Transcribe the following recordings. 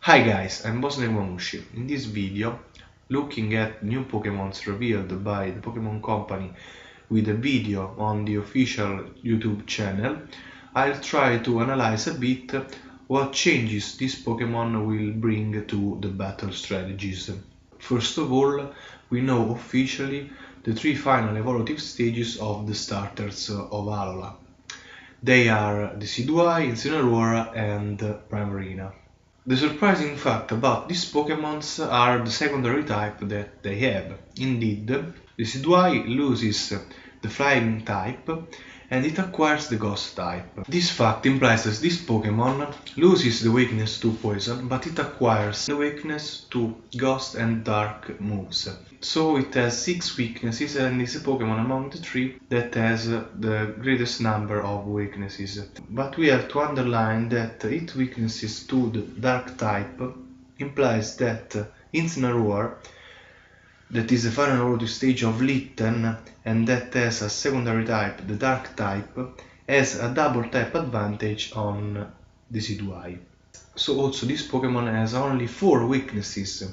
Hi guys, I'm Bosnegmamushi. In this video, looking at new Pokemons revealed by the Pokemon Company with a video on the official YouTube channel, I'll try to analyze a bit what changes this Pokemon will bring to the battle strategies. First of all, we know officially the three final evolutive stages of the starters of Alola. They are Decidueye, Incineroar and Primarina. The surprising fact about these Pokémons are the secondary type that they have. Indeed, the Decidueye loses the Flying type and it acquires the Ghost type. This fact implies that this Pokémon loses the weakness to Poison, but it acquires the weakness to Ghost and Dark moves. So it has 6 weaknesses and is a Pokémon among the 3 that has the greatest number of weaknesses. But we have to underline that its weaknesses to the Dark type implies that Incineroar, that is the final evolutive stage of Litten and that has a secondary type, the Dark type, has a double type advantage on Decidueye. So also this Pokémon has only 4 weaknesses.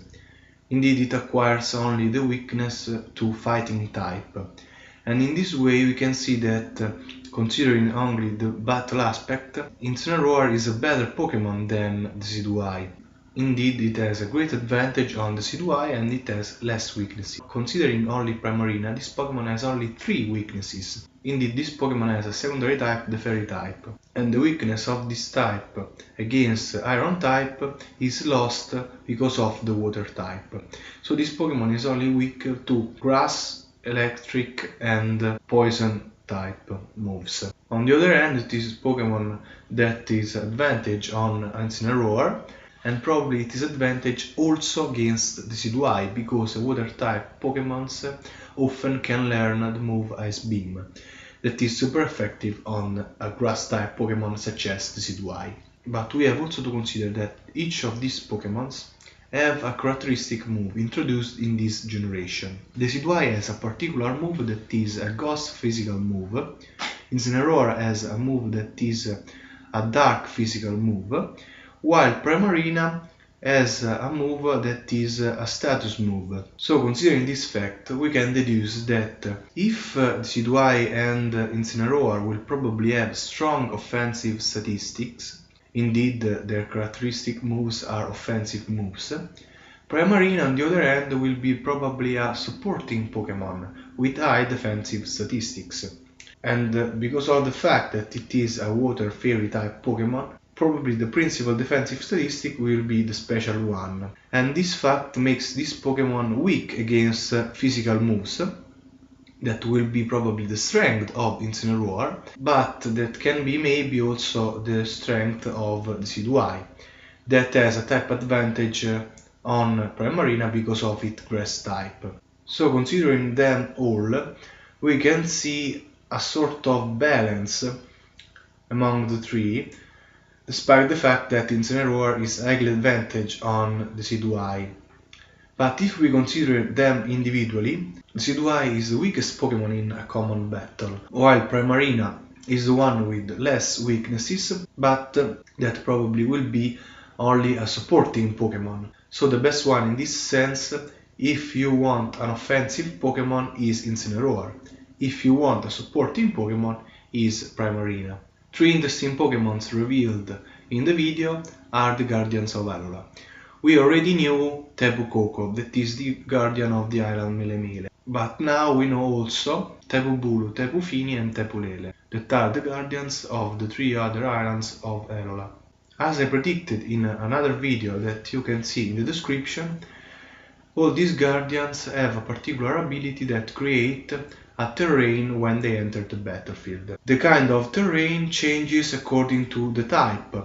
Indeed, it acquires only the weakness to Fighting type. And in this way we can see that, considering only the battle aspect, Incineroar is a better Pokémon than Decidueye. Indeed, it has a great advantage on Decidueye and it has less weaknesses. Considering only Primarina, this Pokémon has only 3 weaknesses. Indeed, this Pokémon has a secondary type, the Fairy type. And the weakness of this type against Iron type is lost because of the Water type. So this Pokémon is only weak to Grass, Electric and Poison type moves. On the other hand, it is a Pokémon that is advantage on Incineroar, and probably it is advantage also against Decidueye because Water type Pokémons often can learn the move Ice Beam, that is super effective on a Grass type Pokémon such as Decidueye. But we have also to consider that each of these Pokémons have a characteristic move introduced in this generation. Decidueye has a particular move that is a Ghost physical move, Incineroar has a move that is a Dark physical move, while Primarina has a move that is a status move. So considering this fact, we can deduce that if Decidueye and Incineroar will probably have strong offensive statistics, indeed their characteristic moves are offensive moves, Primarina on the other hand will be probably a supporting Pokémon with high defensive statistics. And because of the fact that it is a Water Fairy type Pokémon, probably the principal defensive statistic will be the special one. And this fact makes this Pokémon weak against physical moves, that will be probably the strength of Incineroar, but that can be maybe also the strength of Decidueye, that has a type advantage on Primarina because of its Grass type. So considering them all, we can see a sort of balance among the three, despite the fact that Incineroar is highly advantage on Decidueye. But if we consider them individually, Decidueye is the weakest Pokémon in a common battle, while Primarina is the one with less weaknesses, but that probably will be only a supporting Pokémon. So the best one in this sense, if you want an offensive Pokémon, is Incineroar. If you want a supporting Pokémon, is Primarina. 3 interesting Pokémons revealed in the video are the Guardians of Alola. We already knew Tapu Koko, that is the guardian of the island Melemele. But now we know also Tapu Bulu, Tapu Fini and Tapu Lele, that are the guardians of the 3 other islands of Alola. As I predicted in another video that you can see in the description, all these guardians have a particular ability that create a terrain when they enter the battlefield. The kind of terrain changes according to the type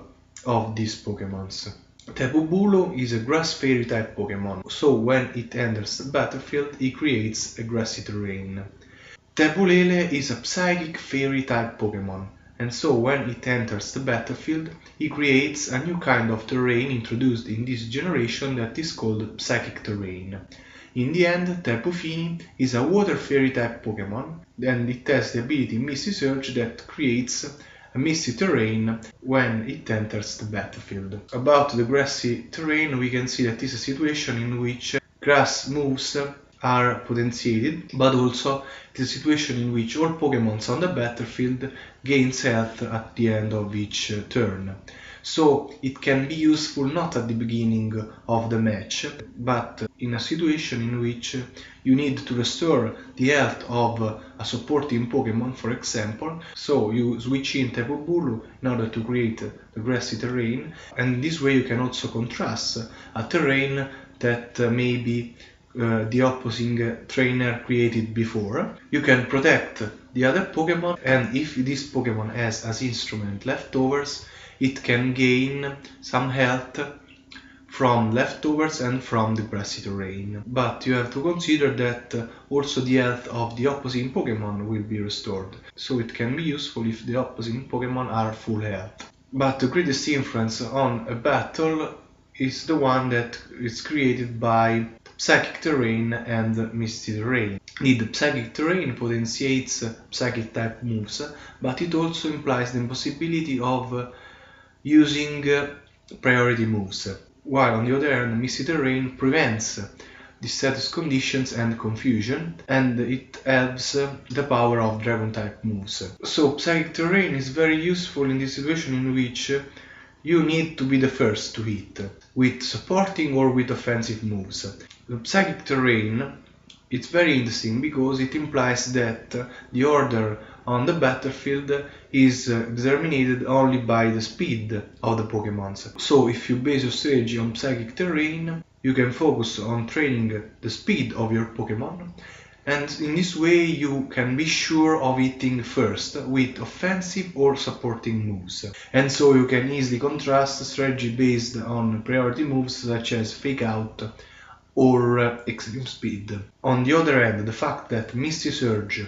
of these Pokémons. Tapu Bulu is a Grass Fairy type Pokémon, so when it enters the battlefield it creates a grassy terrain. Tapu Lele is a Psychic Fairy type Pokémon, and so when it enters the battlefield it creates a new kind of terrain introduced in this generation that is called Psychic Terrain. In the end, Tapu Fini is a Water Fairy type Pokémon, and it has the ability Misty Surge that creates a misty terrain when it enters the battlefield. About the grassy terrain, we can see that this is a situation in which grass moves are potentiated, but also it is a situation in which all Pokemons on the battlefield gains health at the end of each turn. So it can be useful not at the beginning of the match, but in a situation in which you need to restore the health of a supporting Pokemon, for example. So you switch in Tapu Bulu in order to create the grassy terrain, and this way you can also contrast a terrain that maybe the opposing trainer created before. You can protect the other Pokemon, and if this Pokemon has as instrument leftovers, it can gain some health from leftovers and from the grassy terrain. But you have to consider that also the health of the opposing Pokemon will be restored, so it can be useful if the opposing Pokemon are full health. But the greatest influence on a battle is the one that is created by Psychic terrain and Misty terrain. Indeed, Psychic terrain potentiates Psychic type moves, but it also implies the impossibility of using priority moves, while on the other hand Misty terrain prevents the status conditions and confusion, and it helps the power of Dragon type moves. So Psychic terrain is very useful in this situation in which you need to be the first to hit, with supporting or with offensive moves. The Psychic terrain, it's very interesting because it implies that the order on the battlefield is determined only by the speed of the Pokemons. So if you base your strategy on Psychic terrain, you can focus on training the speed of your Pokemon, and in this way you can be sure of hitting first with offensive or supporting moves. And so you can easily contrast a strategy based on priority moves such as Fake Out or Extreme Speed. On the other hand, the fact that Misty Surge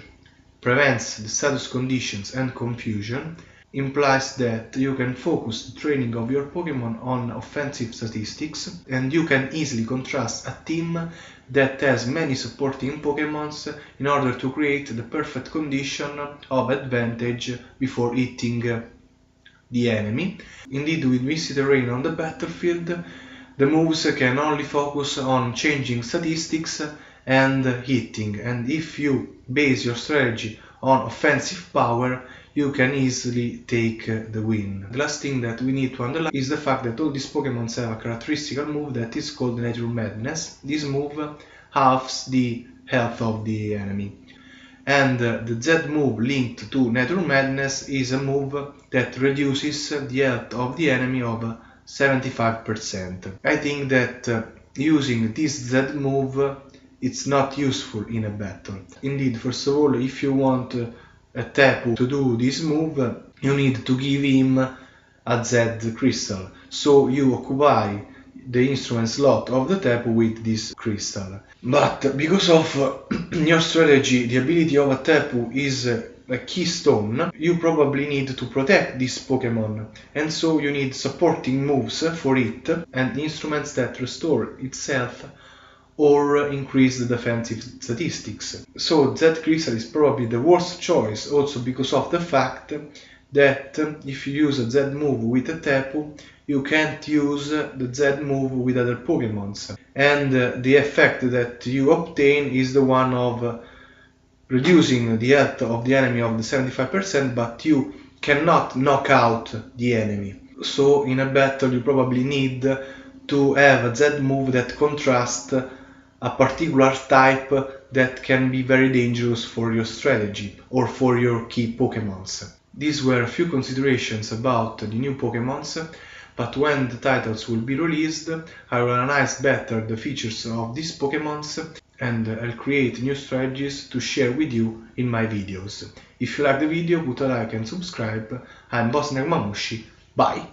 prevents the status conditions and confusion implies that you can focus the training of your Pokemon on offensive statistics, and you can easily contrast a team that has many supporting Pokemons in order to create the perfect condition of advantage before hitting the enemy. Indeed, with Misty terrain on the battlefield, the moves can only focus on changing statistics and hitting, and if you base your strategy on offensive power, you can easily take the win. The last thing that we need to underline is the fact that all these Pokemon have a characteristical move that is called Nature Madness. This move halves the health of the enemy. And the Z move linked to Nature Madness is a move that reduces the health of the enemy of 75%. I think that using this Z move it's not useful in a battle. Indeed, first of all, if you want a Tapu to do this move, you need to give him a Z crystal. So you occupy the instrument slot of the Tapu with this crystal. But because of your strategy, the ability of a Tapu is a keystone, you probably need to protect this Pokemon, and so you need supporting moves for it and instruments that restore its health or increase the defensive statistics. So Z Crystal is probably the worst choice, also because of the fact that if you use a Z move with a Tapu, you can't use the Z move with other Pokemons, and the effect that you obtain is the one of reducing the health of the enemy of the 75%, but you cannot knock out the enemy. So in a battle you probably need to have a Z move that contrasts a particular type that can be very dangerous for your strategy or for your key Pokemons. These were a few considerations about the new Pokemons, but when the titles will be released, I will analyze better the features of these Pokemons and I'll create new strategies to share with you in my videos. If you like the video, put a like and subscribe. I'm Boss Nagmamushi. Bye!